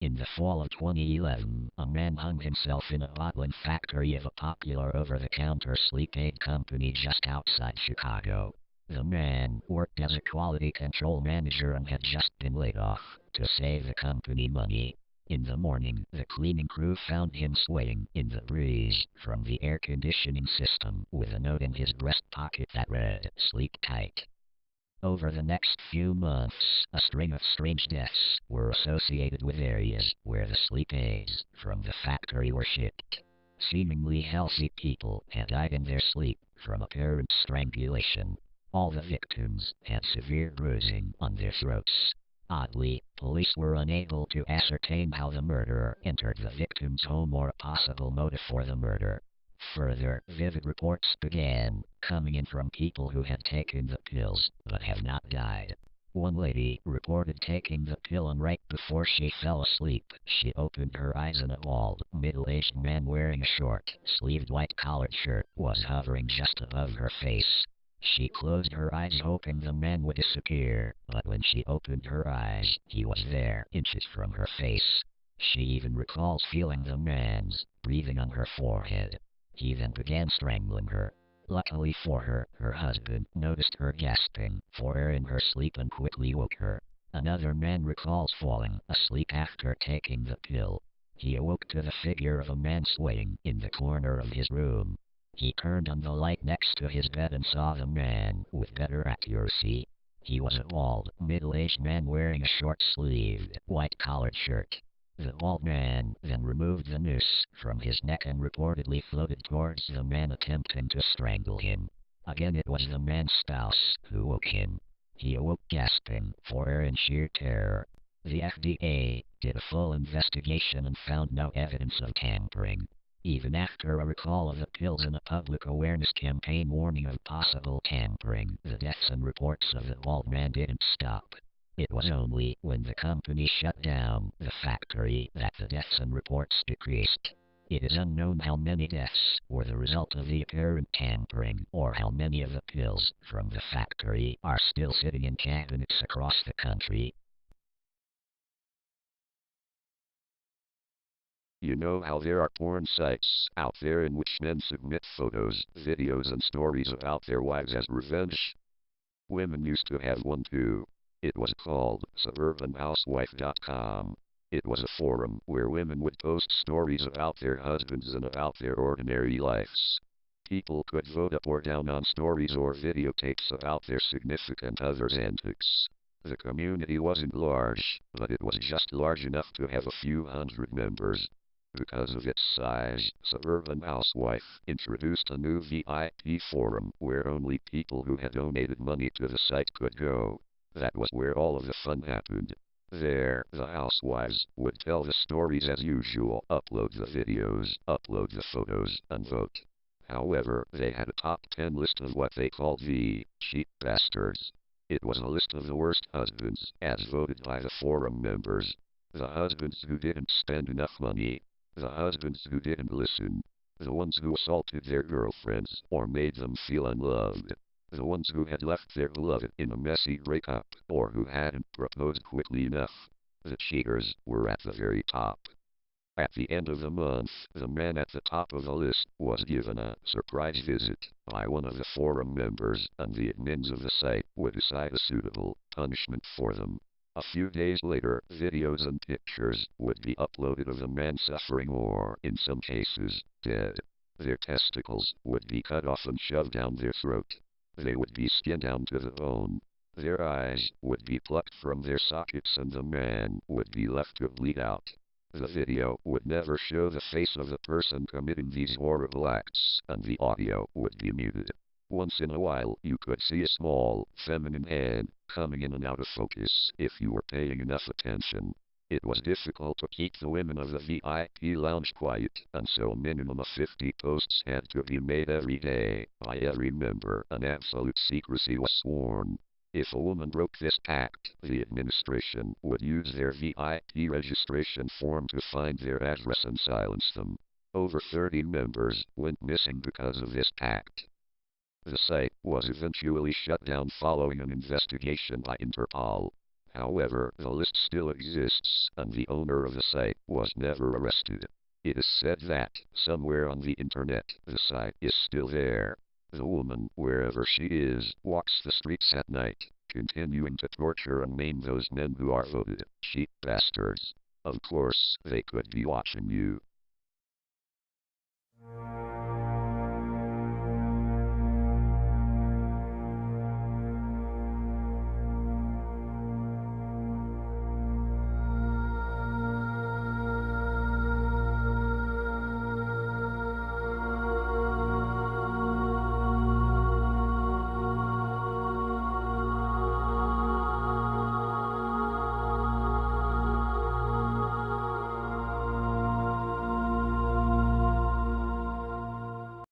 In the fall of 2011, a man hung himself in a bottling factory of a popular over-the-counter sleep aid company just outside Chicago. The man worked as a quality control manager and had just been laid off to save the company money. In the morning, the cleaning crew found him swaying in the breeze from the air conditioning system with a note in his breast pocket that read, "Sleep tight." Over the next few months, a string of strange deaths were associated with areas where the sleep aids from the factory were shipped. Seemingly healthy people had died in their sleep from apparent strangulation. All the victims had severe bruising on their throats. Oddly, police were unable to ascertain how the murderer entered the victim's home or a possible motive for the murder. Further, vivid reports began coming in from people who had taken the pills but have not died. One lady reported taking the pill and right before she fell asleep, she opened her eyes and a bald, middle-aged man wearing a short-sleeved white-collared shirt was hovering just above her face. She closed her eyes hoping the man would disappear, but when she opened her eyes, he was there, inches from her face. She even recalls feeling the man's breathing on her forehead. He then began strangling her. Luckily for her, her husband noticed her gasping for air in her sleep and quickly woke her. Another man recalls falling asleep after taking the pill. He awoke to the figure of a man swaying in the corner of his room. He turned on the light next to his bed and saw the man with better accuracy. He was a bald, middle-aged man wearing a short-sleeved, white-collared shirt. The bald man then removed the noose from his neck and reportedly floated towards the man attempting to strangle him. Again it was the man's spouse who woke him. He awoke gasping for air in sheer terror. The FDA did a full investigation and found no evidence of tampering. Even after a recall of the pills and a public awareness campaign warning of possible tampering, the deaths and reports of the bald man didn't stop. It was only when the company shut down the factory that the deaths and reports decreased. It is unknown how many deaths were the result of the apparent tampering, or how many of the pills from the factory are still sitting in cabinets across the country. You know how there are porn sites out there in which men submit photos, videos and stories about their wives as revenge? Women used to have one too. It was called suicidemouse.avi. It was a forum where women would post stories about their husbands and about their ordinary lives. People could vote up or down on stories or videotapes about their significant other's antics. The community wasn't large, but it was just large enough to have a few hundred members. Because of its size, Suburban Housewife introduced a new VIP forum where only people who had donated money to the site could go. That was where all of the fun happened. There, the housewives would tell the stories as usual, upload the videos, upload the photos, and vote. However, they had a top 10 list of what they called the cheap bastards. It was a list of the worst husbands, as voted by the forum members. The husbands who didn't spend enough money. The husbands who didn't listen. The ones who assaulted their girlfriends or made them feel unloved. The ones who had left their beloved in a messy breakup, or who hadn't proposed quickly enough. The cheaters were at the very top. At the end of the month, the man at the top of the list was given a surprise visit by one of the forum members, and the admins of the site would decide a suitable punishment for them. A few days later, videos and pictures would be uploaded of the man suffering or, in some cases, dead. Their testicles would be cut off and shoved down their throat. They would be skinned down to the bone. Their eyes would be plucked from their sockets and the man would be left to bleed out. The video would never show the face of the person committing these horrible acts, and the audio would be muted. Once in a while, you could see a small, feminine hand coming in and out of focus if you were paying enough attention. It was difficult to keep the women of the VIP lounge quiet, and so a minimum of 50 posts had to be made every day by every member, and absolute secrecy was sworn. If a woman broke this pact, the administration would use their VIP registration form to find their address and silence them. Over 30 members went missing because of this pact. The site was eventually shut down following an investigation by Interpol. However, the list still exists, and the owner of the site was never arrested. It is said that, somewhere on the internet, the site is still there. The woman, wherever she is, walks the streets at night, continuing to torture and maim those men who are voted cheap bastards. Of course, they could be watching you.